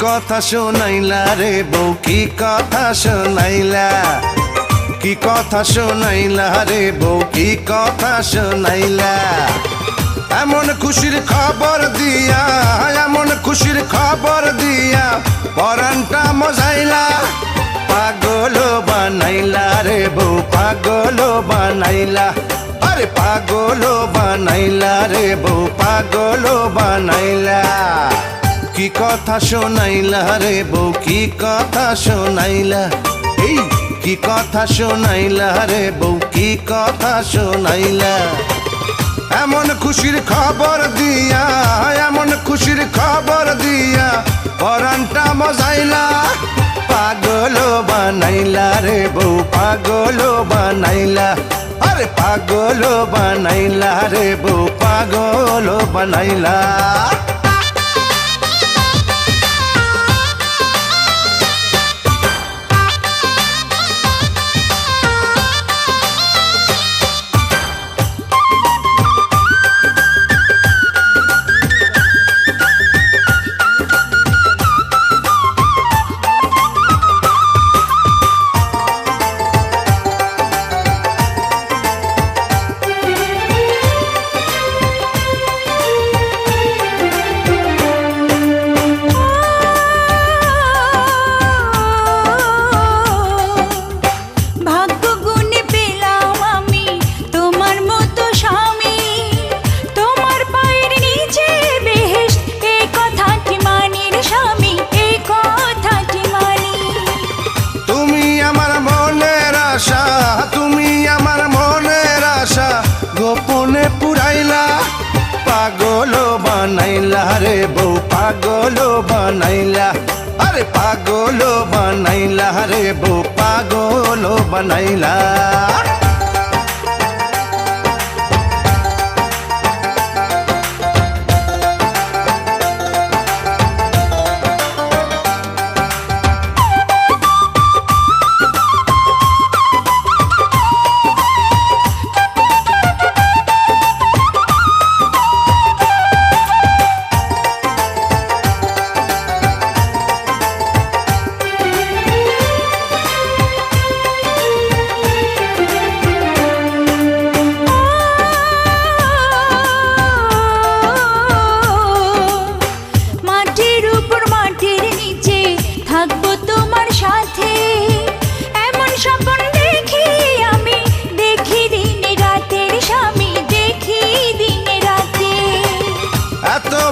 কথা শোনাইলা রে বউ, কি কথা শোনাইলা, কি কথা শোনাইলা রে বউ, কি কথা শোনাইলা। এমন খুশির খবর দিয়া, এমন খুশির খবর দিয়া পরানটা মজাইলা। পাগল বানাইলা রে বউ, পাগল বানাইলা, আরে পাগল বানাইলা রে বউ, পাগল বানাইলা। কি কথা শোনাইলা রে বউ, কি কথা শোনাইলা, এই কি কথা শোনাইলা রে বউ, কি কথা শোনাইলা। এমন খুশির খবর দিয়া, এমন খুশির খবর দিয়া পরানটা মজাইলা। পাগল বানাইলা রে বউ, পাগল বানাইলা, আরে পাগল বানাইলা রে বউ, পাগল বানাইলা। তুমি আমার মনের আশা গোপনে পুরাইলা। পাগল বানাইলা রে বউ, পাগল বানাইলা, আরে পাগল বানাইলা রে বউ, পাগল বানাইলা।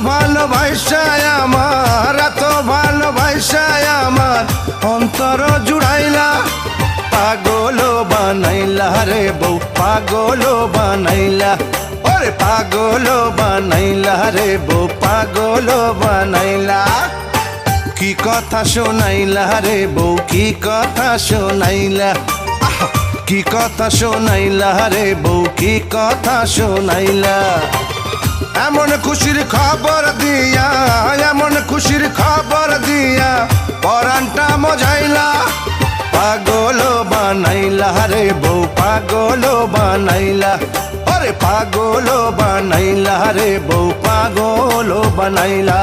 ভালোবাসায় আমার, এত ভালোবাসায় আমার অন্তর জুড়াইলা। পাগল বানাইলা রে বউ, পাগল বানাইলা, ওরে পাগল বানাইলা রে বউ, পাগল বানাইলা। কি কথা শোনাইলা রে বউ, কি কথা শোনাইলা, কি কথা শোনাইলা রে বউ, কি কথা শোনাইলা। এমন খুশির খবর দিয়া, এমন খুশির খবর দিয়া পরানটা মজাইলা। পাগল বানাইলা রে বউ, পাগল বানাইলা, আরে পাগল বানাইলা রে বউ, পাগল বানাইলা।